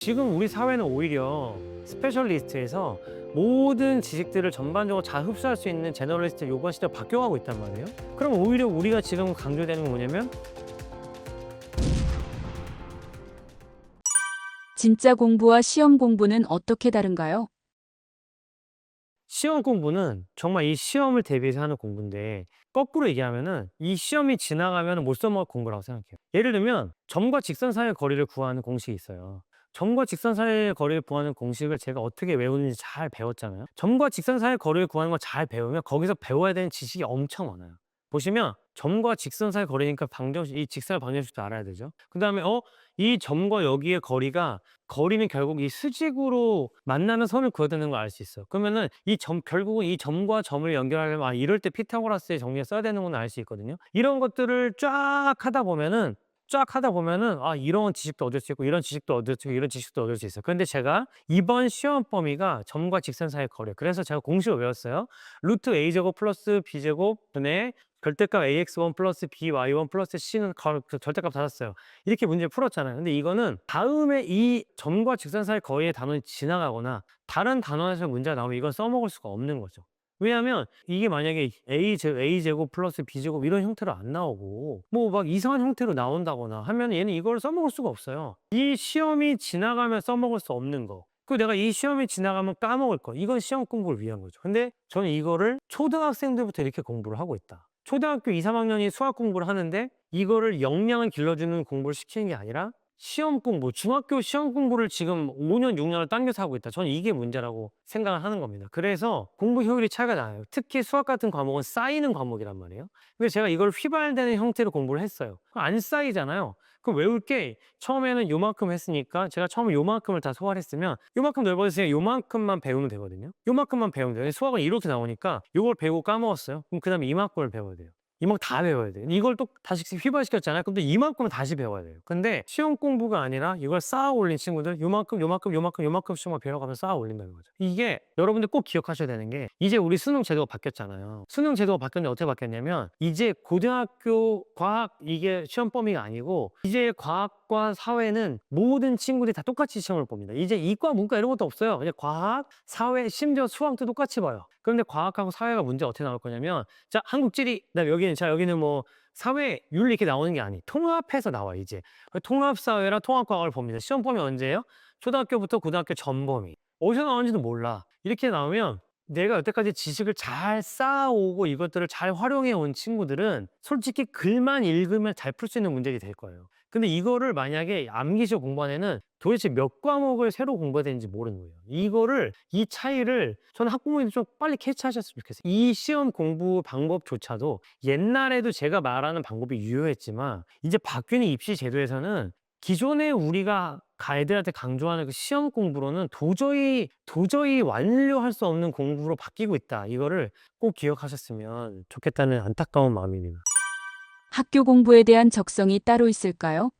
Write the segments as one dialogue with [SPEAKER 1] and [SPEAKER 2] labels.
[SPEAKER 1] 지금 우리 사회는 오히려 스페셜리스트에서 모든 지식들을 전반적으로 잘 흡수할 수 있는 제너럴리스트 요번 시대로 바뀌어가고 있단 말이에요. 그럼 오히려 우리가 지금 강조되는 건 뭐냐면
[SPEAKER 2] 진짜 공부와 시험 공부는 어떻게 다른가요?
[SPEAKER 1] 시험 공부는 정말 이 시험을 대비해서 하는 공부인데, 거꾸로 얘기하면은 이 시험이 지나가면 못 써먹을 공부라고 생각해요. 예를 들면 점과 직선 사이의 거리를 구하는 공식이 있어요. 점과 직선 사이의 거리를 구하는 공식을 제가 어떻게 외우는지 잘 배웠잖아요. 점과 직선 사이의 거리를 구하는 걸 잘 배우면 거기서 배워야 되는 지식이 엄청 많아요. 보시면 점과 직선 사이의 거리니까 방정식, 이 직사의 방정식도 알아야 되죠. 그다음에 이 점과 여기의 거리는 결국 이 수직으로 만나는 선을 그어야 되는 걸 알 수 있어. 그러면은 결국은 이 점과 점을 연결하려면 이럴 때 피타고라스의 정리를 써야 되는구나 알 수 있거든요. 이런 것들을 쫙 하다 보면은 이런 지식도 얻을 수 있고 이런 지식도 얻을 수 있고 이런 지식도 얻을 수 있어요. 그런데 제가 이번 시험 범위가 점과 직선 사이의 거리예요. 그래서 제가 공식을 외웠어요. 루트 a제곱 플러스 b제곱 분의 절대값 ax1 플러스 by1 플러스 c는 절대값 찾았어요. 이렇게 문제 풀었잖아요. 근데 이거는 다음에 이 점과 직선 사이 거리의 단원이 지나가거나 다른 단원에서 문제가 나오면 이건 써먹을 수가 없는 거죠. 왜냐하면 이게 만약에 a제곱 플러스 b제곱 이런 형태로 안 나오고 뭐 막 이상한 형태로 나온다거나 하면 얘는 이걸 써먹을 수가 없어요. 이 시험이 지나가면 써먹을 수 없는 거, 그리고 내가 이 시험이 지나가면 까먹을 거, 이건 시험 공부를 위한 거죠. 근데 저는 이거를 초등학생들부터 이렇게 공부를 하고 있다. 초등학교 2, 3학년이 수학 공부를 하는데 이거를 역량을 길러주는 공부를 시키는 게 아니라 시험 공부, 중학교 시험 공부를 지금 5년, 6년을 당겨서 하고 있다. 저는 이게 문제라고 생각을 하는 겁니다. 그래서 공부 효율이 차이가 나요. 특히 수학 같은 과목은 쌓이는 과목이란 말이에요. 그래서 제가 이걸 휘발되는 형태로 공부를 했어요. 그럼 안 쌓이잖아요. 그럼 외울 게 처음에는 요만큼 했으니까 제가 처음에 요만큼을 다 소화를 했으면 요만큼 넓어졌으니까 요만큼만 배우면 되거든요. 요만큼만 배우면 돼요. 수학은 이렇게 나오니까 요걸 배우고 까먹었어요. 그럼 그다음에 이만큼을 배워야 돼요. 이만큼 다 배워야 돼요. 이걸 또 다시 휘발시켰잖아요. 그럼 또 이만큼은 다시 배워야 돼요. 근데 시험 공부가 아니라 이걸 쌓아 올린 친구들 요만큼씩만 배워가면서 쌓아 올린다는 거죠. 이게 여러분들 꼭 기억하셔야 되는 게, 이제 우리 수능 제도가 바뀌었잖아요. 수능 제도가 바뀌었는데 어떻게 바뀌었냐면 이제 고등학교 과학 이게 시험 범위가 아니고 이제 과학과 사회는 모든 친구들이 다 똑같이 시험을 봅니다. 이제 이과 문과 이런 것도 없어요. 그냥 과학, 사회, 심지어 수학도 똑같이 봐요. 그런데 과학하고 사회가 문제 어떻게 나올 거냐면, 자, 한국 지리, 여기는 뭐 사회 윤리 이렇게 나오는 게 아니, 통합해서 나와 이제. 통합 사회랑 통합 과학을 봅니다. 시험 범위 언제예요? 초등학교부터 고등학교 전범위. 어디서 나오는지도 몰라. 이렇게 나오면 내가 여태까지 지식을 잘 쌓아오고 이것들을 잘 활용해 온 친구들은 솔직히 글만 읽으면 잘 풀 수 있는 문제들이 될 거예요. 근데 이거를 만약에 암기시험 공부한 애는 도대체 몇 과목을 새로 공부해야 되는지 모르는 거예요. 이 차이를 저는 학부모님들 좀 빨리 캐치하셨으면 좋겠어요. 이 시험 공부 방법조차도 옛날에도 제가 말하는 방법이 유효했지만 이제 바뀌는 입시 제도에서는 기존에 우리가 애들한테 강조하는 그 시험 공부로는 도저히 완료할 수 없는 공부로 바뀌고 있다. 이거를 꼭 기억하셨으면 좋겠다는 안타까운 마음입니다.
[SPEAKER 2] 학교 공부에 대한 적성이 따로 있을까요?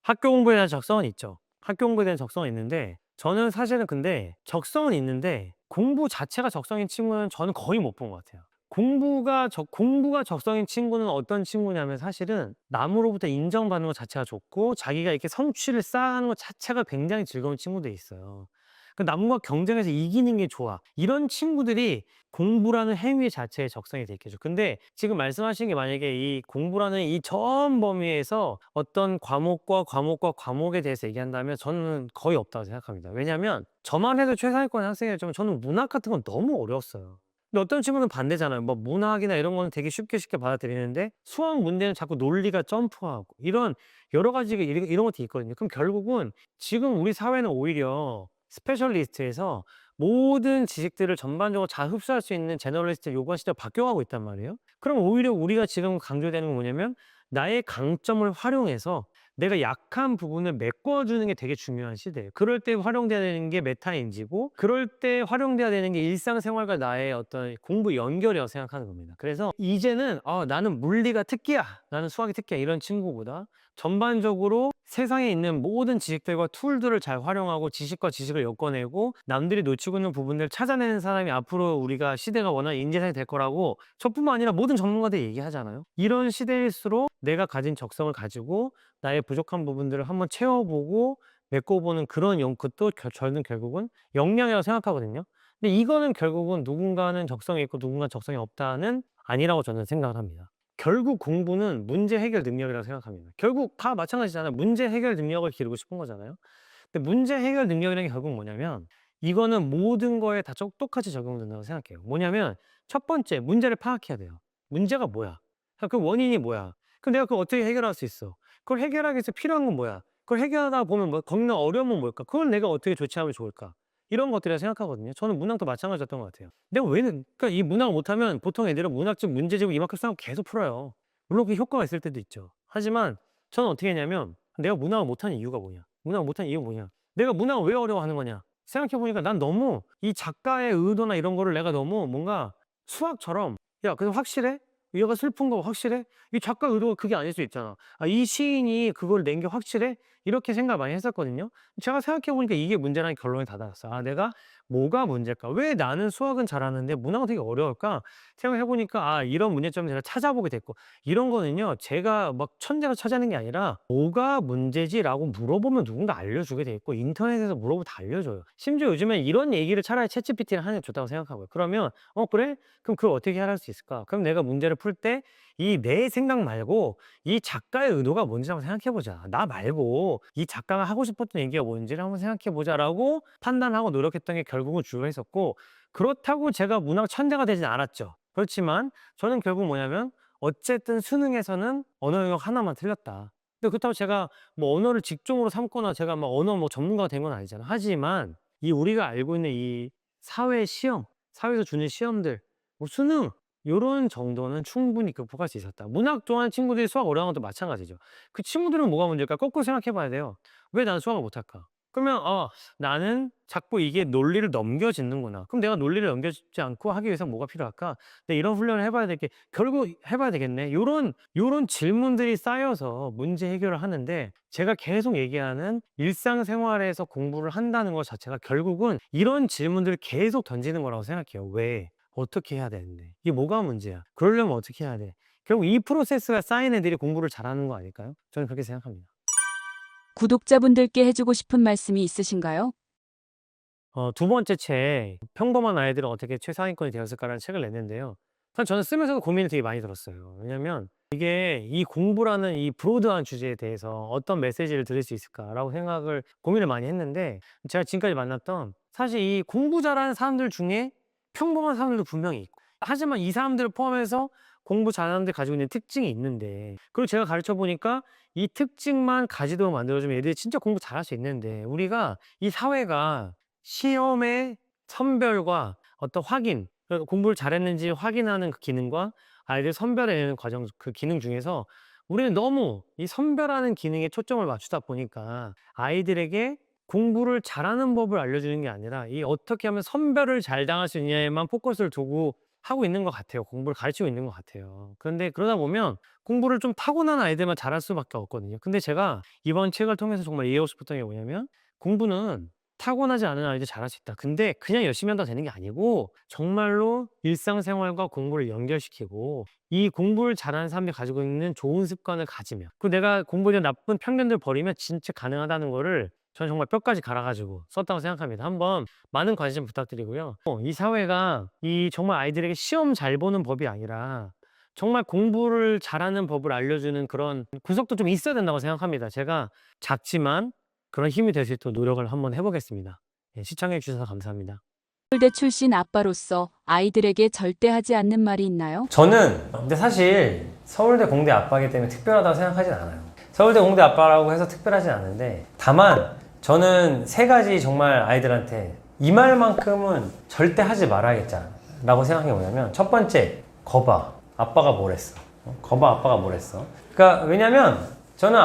[SPEAKER 1] 학교 공부에 대한 적성은 있죠. 학교 공부에 대한 적성은 있는데 저는 사실은 근데 적성은 있는데 공부 자체가 적성인 친구는 저는 거의 못 본 것 같아요. 공부가 적성인 친구는 어떤 친구냐면 사실은 남으로부터 인정받는 것 자체가 좋고 자기가 이렇게 성취를 쌓아가는 것 자체가 굉장히 즐거운 친구들이 있어요. 그 남과 경쟁해서 이기는 게 좋아. 이런 친구들이 공부라는 행위 자체에 적성이 돼 있겠죠. 근데 지금 말씀하신 게 만약에 이 공부라는 이 전 범위에서 어떤 과목에 대해서 얘기한다면 저는 거의 없다고 생각합니다. 왜냐하면 저만 해도 최상위권 학생이었지만 저는 문학 같은 건 너무 어려웠어요. 근데 어떤 친구는 반대잖아요. 뭐 문학이나 이런 거는 되게 쉽게 받아들이는데 수학 문제는 자꾸 논리가 점프하고 이런 여러 가지 이런 것들이 있거든요. 그럼 결국은 지금 우리 사회는 오히려 스페셜리스트에서 모든 지식들을 전반적으로 잘 흡수할 수 있는 제너럴리스트 요번 시대로 바뀌어가고 있단 말이에요. 그럼 오히려 우리가 지금 강조되는 건 뭐냐면 나의 강점을 활용해서 내가 약한 부분을 메꿔주는 게 되게 중요한 시대예요. 그럴 때 활용돼야 되는 게 메타인지고 그럴 때 활용돼야 되는 게 일상생활과 나의 어떤 공부 연결이라고 생각하는 겁니다. 그래서 이제는 나는 물리가 특기야, 나는 수학이 특기야 이런 친구보다 전반적으로 세상에 있는 모든 지식들과 툴들을 잘 활용하고 지식과 지식을 엮어내고 남들이 놓치고 있는 부분들을 찾아내는 사람이 앞으로 우리가 시대가 원하는 인재상이 될 거라고 저뿐만 아니라 모든 전문가들이 얘기하잖아요. 이런 시대일수록 내가 가진 적성을 가지고 나의 부족한 부분들을 한번 채워보고 메꿔보는 그런 그것도 저는 결국은 역량이라고 생각하거든요. 근데 이거는 결국은 누군가는 적성이 있고 누군가는 적성이 없다는 아니라고 저는 생각을 합니다. 결국 공부는 문제 해결 능력이라고 생각합니다. 결국 다 마찬가지잖아요. 문제 해결 능력을 기르고 싶은 거잖아요. 근데 문제 해결 능력이라는 게 결국 뭐냐면 이거는 모든 거에 다 똑같이 적용된다고 생각해요. 뭐냐면 첫 번째 문제를 파악해야 돼요. 문제가 뭐야? 그 원인이 뭐야? 그럼 내가 그걸 어떻게 해결할 수 있어? 그걸 해결하기 위해서 필요한 건 뭐야? 그걸 해결하다 보면 뭐 겪는 어려움은 뭘까? 그걸 내가 어떻게 조치하면 좋을까? 이런 것들이라 생각하거든요. 저는 문학도 마찬가지였던 것 같아요. 내가 그러니까 이 문학을 못하면 보통 애들은 문학적 문제집을 이만큼 쌓고 계속 풀어요. 물론 그 효과가 있을 때도 있죠. 하지만 저는 어떻게 했냐면 내가 문학을 못하는 이유가 뭐냐? 문학을 못하는 이유가 뭐냐? 내가 문학을 왜 어려워하는 거냐? 생각해 보니까 난 너무 이 작가의 의도나 이런 거를 내가 너무 뭔가 수학처럼 야, 그래서 확실해? 얘가 슬픈 거 확실해? 이 작가 의도가 그게 아닐 수 있잖아. 아, 이 시인이 그걸 낸 게 확실해? 이렇게 생각 많이 했었거든요. 제가 생각해 보니까 이게 문제라는 결론이 다 나왔어요. 아, 내가 뭐가 문제일까? 왜 나는 수학은 잘하는데 문학은 되게 어려울까? 생각해 보니까 아, 이런 문제점을 제가 찾아보게 됐고 이런 거는요. 제가 막 천재가 찾아낸 게 아니라 뭐가 문제지라고 물어보면 누군가 알려주게 돼 있고 인터넷에서 물어보면 다 알려줘요. 심지어 요즘엔 이런 얘기를 차라리 챗GPT를 하는 게 좋다고 생각하고요. 그러면 그래? 그럼 그걸 어떻게 해결할 수 있을까? 그럼 내가 문제를 풀 때 이 내 생각 말고 이 작가의 의도가 뭔지 한번 생각해 보자. 나 말고 이 작가가 하고 싶었던 얘기가 뭔지를 한번 생각해 보자라고 판단하고 노력했던 게 결국은 주요했었고 그렇다고 제가 문학 천재가 되진 않았죠. 그렇지만 저는 결국 뭐냐면 어쨌든 수능에서는 언어 영역 하나만 틀렸다. 근데 그렇다고 제가 뭐 언어를 직종으로 삼거나 제가 막 언어 뭐 전문가가 된 건 아니잖아요. 하지만 이 우리가 알고 있는 이 사회 시험, 사회에서 주는 시험들, 뭐 수능 요런 정도는 충분히 극복할 수 있었다. 문학 좋아하는 친구들이 수학 어려워하는 것도 마찬가지죠. 그 친구들은 뭐가 문제일까? 거꾸로 생각해 봐야 돼요. 왜 나는 수학을 못할까? 그러면 나는 자꾸 이게 논리를 넘겨짓는구나. 그럼 내가 논리를 넘겨짓지 않고 하기 위해서 뭐가 필요할까? 네, 이런 훈련을 해봐야 될 게 결국 해봐야 되겠네. 요런 질문들이 쌓여서 문제 해결을 하는데 제가 계속 얘기하는 일상생활에서 공부를 한다는 것 자체가 결국은 이런 질문들을 계속 던지는 거라고 생각해요. 왜? 어떻게 해야 되는데? 이게 뭐가 문제야? 그러려면 어떻게 해야 돼? 결국 이 프로세스가 쌓인 애들이 공부를 잘하는 거 아닐까요? 저는 그렇게 생각합니다.
[SPEAKER 2] 구독자분들께 해주고 싶은 말씀이 있으신가요?
[SPEAKER 1] 두 번째 책 평범한 아이들은 어떻게 최상위권이 되었을까라는 책을 냈는데요. 사실 저는 쓰면서도 고민이 되게 많이 들었어요. 왜냐면 이게 이 공부라는 이 브로드한 주제에 대해서 어떤 메시지를 들을 수 있을까라고 생각을 고민을 많이 했는데 제가 지금까지 만났던 사실 이 공부 잘하는 사람들 중에 평범한 사람들도 분명히 있고 하지만 이 사람들을 포함해서 공부 잘하는 사람들이 가지고 있는 특징이 있는데 그리고 제가 가르쳐 보니까 이 특징만 가지도록 만들어주면 애들이 진짜 공부 잘할 수 있는데 우리가 이 사회가 시험의 선별과 어떤 확인, 그러니까 공부를 잘했는지 확인하는 그 기능과 아이들 선별해내는 과정 그 기능 중에서 우리는 너무 이 선별하는 기능에 초점을 맞추다 보니까 아이들에게 공부를 잘하는 법을 알려주는 게 아니라 이 어떻게 하면 선별을 잘 당할 수 있냐에만 포커스를 두고 하고 있는 것 같아요. 공부를 가르치고 있는 것 같아요. 그런데 그러다 보면 공부를 좀 타고난 아이들만 잘할 수밖에 없거든요. 근데 제가 이번 책을 통해서 정말 이해하고 싶었던 게 뭐냐면 공부는 타고나지 않은 아이들 잘할 수 있다. 근데 그냥 열심히 한다고 되는 게 아니고 정말로 일상생활과 공부를 연결시키고 이 공부를 잘하는 사람들이 가지고 있는 좋은 습관을 가지면 그리고 내가 공부에 대한 나쁜 편견들을 버리면 진짜 가능하다는 거를 저는 정말 뼈까지 갈아가지고 썼다고 생각합니다. 한번 많은 관심 부탁드리고요. 이 사회가 이 정말 아이들에게 시험 잘 보는 법이 아니라 정말 공부를 잘하는 법을 알려주는 그런 구석도 좀 있어야 된다고 생각합니다. 제가 작지만 그런 힘이 될 수 있도록 노력을 한번 해보겠습니다. 예, 시청해 주셔서 감사합니다.
[SPEAKER 2] 서울대 출신 아빠로서 아이들에게 절대 하지 않는 말이 있나요?
[SPEAKER 1] 저는 근데 사실 서울대 공대 아빠이기 때문에 특별하다고 생각하진 않아요. 서울대 공대 아빠라고 해서 특별하진 않은데 다만 저는 세 가지 정말 아이들한테 이 말만큼은 절대 하지 말아야겠다라고 생각한 게 뭐냐면 첫 번째, 거봐. 아빠가 뭘 했어. 거봐, 아빠가 뭘 했어. 그러니까 왜냐면 저는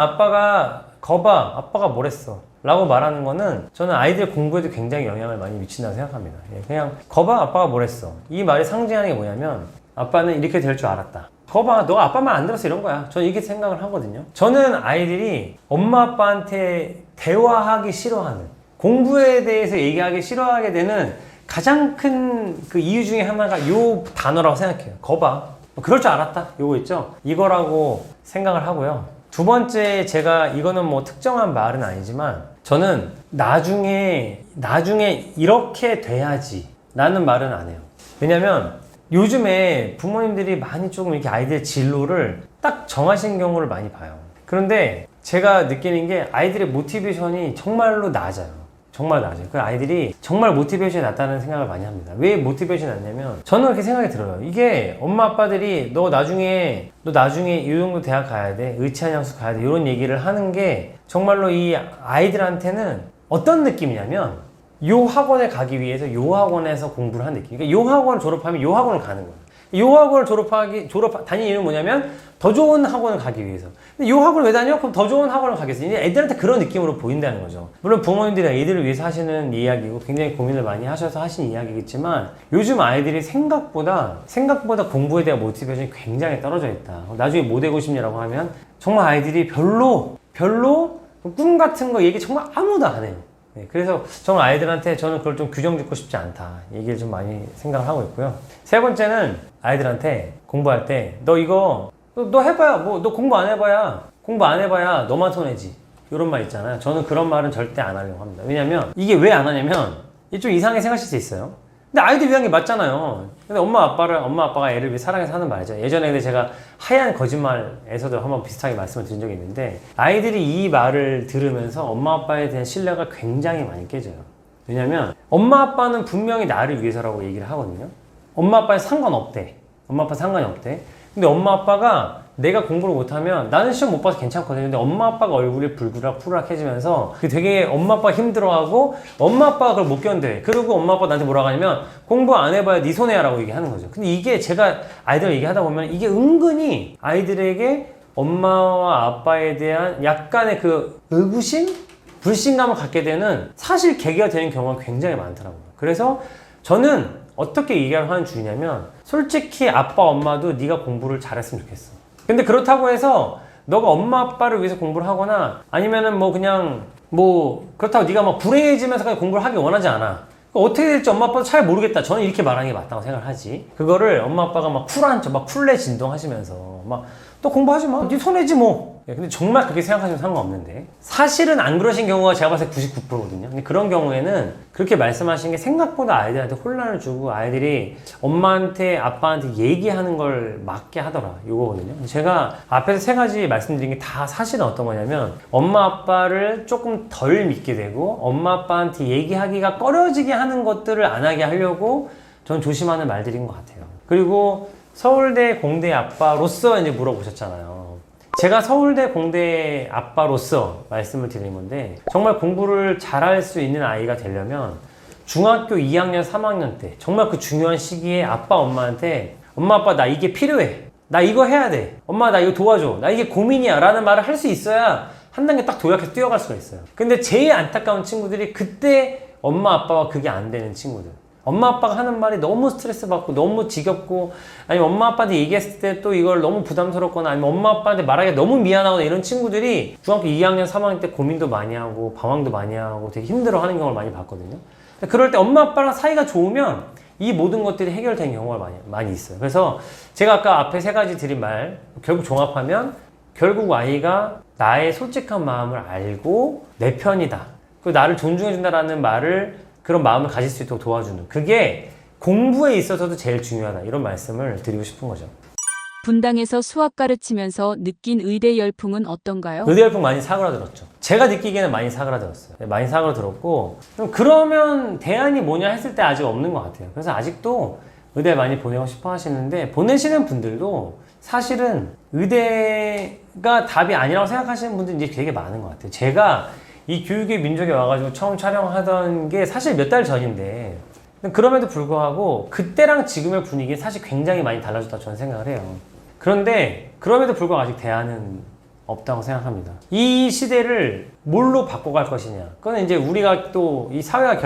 [SPEAKER 1] 거봐, 아빠가 뭘 했어 라고 말하는 거는 저는 아이들 공부에도 굉장히 영향을 많이 미친다고 생각합니다. 그냥 거봐, 아빠가 뭘 했어. 이 말이 상징하는 게 뭐냐면 아빠는 이렇게 될 줄 알았다. 거봐, 너가 아빠 말 안 들었어 이런 거야. 저는 이렇게 생각을 하거든요. 저는 아이들이 엄마 아빠한테 대화하기 싫어하는, 공부에 대해서 얘기하기 싫어하게 되는 가장 큰 그 이유 중에 하나가 요 단어라고 생각해요. 거봐, 그럴 줄 알았다. 요거 있죠? 이거라고 생각을 하고요. 두 번째, 제가 이거는 뭐 특정한 말은 아니지만 저는 나중에 이렇게 돼야지 라는 말은 안 해요. 왜냐면 요즘에 부모님들이 많이 조금 이렇게 아이들의 진로를 딱 정하신 경우를 많이 봐요. 그런데 제가 느끼는 게 아이들의 모티베이션이 정말로 낮아요. 정말 낮아요. 그 아이들이 정말 모티베이션이 낮다는 생각을 많이 합니다. 왜 모티베이션이 낮냐면 저는 그렇게 생각이 들어요. 이게 엄마 아빠들이 너 나중에 이 정도 대학 가야 돼, 의치한 향수 가야 돼, 이런 얘기를 하는 게 정말로 이 아이들한테는 어떤 느낌이냐면 요 학원에 가기 위해서 요 학원에서 공부를 한 느낌. 그러니까 요 학원을 졸업하면 요 학원을 가는 거예요. 요 학원을 다니는 이유는 뭐냐면 더 좋은 학원을 가기 위해서. 근데 요 학원을 왜 다녀? 그럼 더 좋은 학원을 가겠어. 이제 애들한테 그런 느낌으로 보인다는 거죠. 물론 부모님들이 애들을 위해서 하시는 이야기고 굉장히 고민을 많이 하셔서 하신 이야기겠지만 요즘 아이들이 생각보다 공부에 대한 모티베이션이 굉장히 떨어져 있다. 나중에 뭐 되고 싶냐라고 하면 정말 아이들이 별로 꿈 같은 거 얘기 정말 아무도 안 해요. 네, 그래서 정말 아이들한테 저는 그걸 좀 규정 짓고 싶지 않다. 얘기를 좀 많이 생각을 하고 있고요. 세 번째는 아이들한테 공부할 때 너 이거 너 해봐야 뭐 너 공부 안 해봐야 너만 손해지. 이런 말 있잖아요. 저는 그런 말은 절대 안 하려고 합니다. 왜냐면 이게 왜 안 하냐면 이게 좀 이상하게 생각하실 수 있어요. 근데 아이들 위한 게 맞잖아요. 근데 엄마 아빠가 애를 위해 사랑해서 하는 말이죠. 예전에 근데 제가 하얀 거짓말에서도 한번 비슷하게 말씀을 드린 적이 있는데 아이들이 이 말을 들으면서 엄마 아빠에 대한 신뢰가 굉장히 많이 깨져요. 왜냐면 엄마 아빠는 분명히 나를 위해서라고 얘기를 하거든요. 엄마 아빠는 상관없대. 엄마 아빠 상관이 없대. 근데 엄마 아빠가 내가 공부를 못하면 나는 시험 못 봐서 괜찮거든요. 근데 엄마 아빠가 얼굴이 푸락해지면서 되게 엄마 아빠가 힘들어하고 엄마 아빠가 그걸 못 견뎌해. 그리고 엄마 아빠가 나한테 뭐라고 하냐면 공부 안 해봐야 네 손해야 라고 얘기하는 거죠. 근데 이게 제가 아이들 얘기하다 보면 이게 은근히 아이들에게 엄마와 아빠에 대한 약간의 그 의구심? 불신감을 갖게 되는 사실 계기가 되는 경우가 굉장히 많더라고요. 그래서 저는 어떻게 얘기를 하는 주의냐면 솔직히 아빠 엄마도 네가 공부를 잘했으면 좋겠어. 근데 그렇다고 해서 너가 엄마 아빠를 위해서 공부를 하거나 아니면은 뭐 그냥 뭐 그렇다고 네가 막 불행해지면서까지 공부를 하기 원하지 않아. 어떻게 될지 엄마 아빠도 잘 모르겠다. 저는 이렇게 말하는 게 맞다고 생각을 하지. 그거를 엄마 아빠가 막 쿨한 척, 막 쿨레 진동하시면서 막 또 공부하지 마. 네 손해지 뭐. 근데 정말 그렇게 생각하시면 상관없는데 사실은 안 그러신 경우가 제가 봤을 때 99%거든요. 근데 그런 경우에는 그렇게 말씀하시는 게 생각보다 아이들한테 혼란을 주고 아이들이 엄마한테 아빠한테 얘기하는 걸 막게 하더라. 이거거든요. 제가 앞에서 세 가지 말씀드린 게 다 사실은 어떤 거냐면 엄마 아빠를 조금 덜 믿게 되고 엄마 아빠한테 얘기하기가 꺼려지게 하는 것들을 안 하게 하려고 전 조심하는 말들인 것 같아요. 그리고 서울대 공대 아빠로서 이제 물어보셨잖아요. 제가 서울대 공대 아빠로서 말씀을 드리는 건데 정말 공부를 잘할 수 있는 아이가 되려면 중학교 2학년, 3학년 때 정말 그 중요한 시기에 아빠, 엄마한테 엄마, 아빠 나 이게 필요해. 나 이거 해야 돼. 엄마 나 이거 도와줘. 나 이게 고민이야 라는 말을 할 수 있어야 한 단계 딱 도약해서 뛰어갈 수가 있어요. 근데 제일 안타까운 친구들이 그때 엄마, 아빠와 그게 안 되는 친구들. 엄마 아빠가 하는 말이 너무 스트레스 받고 너무 지겹고 아니면 엄마 아빠한테 얘기했을 때 또 이걸 너무 부담스럽거나 아니면 엄마 아빠한테 말하기가 너무 미안하거나 이런 친구들이 중학교 2학년 3학년 때 고민도 많이 하고 방황도 많이 하고 되게 힘들어하는 경우를 많이 봤거든요. 그럴 때 엄마 아빠랑 사이가 좋으면 이 모든 것들이 해결되는 경우가 많이 있어요. 그래서 제가 아까 앞에 세 가지 드린 말 결국 종합하면 결국 아이가 나의 솔직한 마음을 알고 내 편이다. 그리고 나를 존중해준다라는 말을 그런 마음을 가질 수 있도록 도와주는 그게 공부에 있어서도 제일 중요하다. 이런 말씀을 드리고 싶은 거죠.
[SPEAKER 2] 분당에서 수학 가르치면서 느낀 의대 열풍은 어떤가요?
[SPEAKER 1] 의대 열풍 많이 사그라들었죠. 제가 느끼기에는 많이 사그라들었어요. 많이 사그라들었고 그러면 대안이 뭐냐 했을 때 아직 없는 것 같아요. 그래서 아직도 의대 많이 보내고 싶어 하시는데 보내시는 분들도 사실은 의대가 답이 아니라고 생각하시는 분들이 이제 되게 많은 것 같아요. 제가 이 교육의 민족에 와가지고 처음 촬영하던 게 사실 몇 달 전인데 그럼에도 불구하고 그때랑 지금의 분위기는 사실 굉장히 많이 달라졌다고 저는 생각을 해요. 그런데 그럼에도 불구하고 아직 대안은 없다고 생각합니다. 이 시대를 뭘로 바꿔갈 것이냐 그건 이제 우리가 또 이 사회가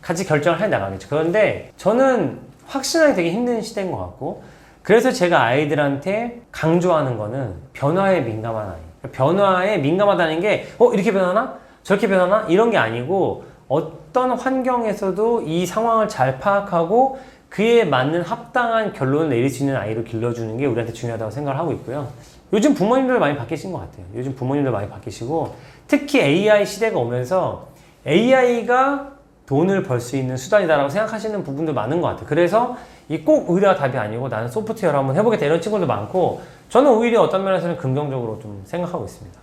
[SPEAKER 1] 같이 결정을 해 나가겠죠. 그런데 저는 확신하기 되게 힘든 시대인 것 같고 그래서 제가 아이들한테 강조하는 거는 변화에 민감한 아이. 변화에 민감하다는 게 이렇게 변하나? 저렇게 변하나? 이런 게 아니고 어떤 환경에서도 이 상황을 잘 파악하고 그에 맞는 합당한 결론을 내릴 수 있는 아이로 길러주는 게 우리한테 중요하다고 생각을 하고 있고요. 요즘 부모님들 많이 바뀌신 것 같아요. 요즘 부모님들 많이 바뀌시고 특히 AI 시대가 오면서 AI가 돈을 벌 수 있는 수단이다라고 생각하시는 부분들 많은 것 같아요. 그래서 이 꼭 의대가 답이 아니고 나는 소프트웨어를 한번 해보겠다 이런 친구들 많고 저는 오히려 어떤 면에서는 긍정적으로 좀 생각하고 있습니다.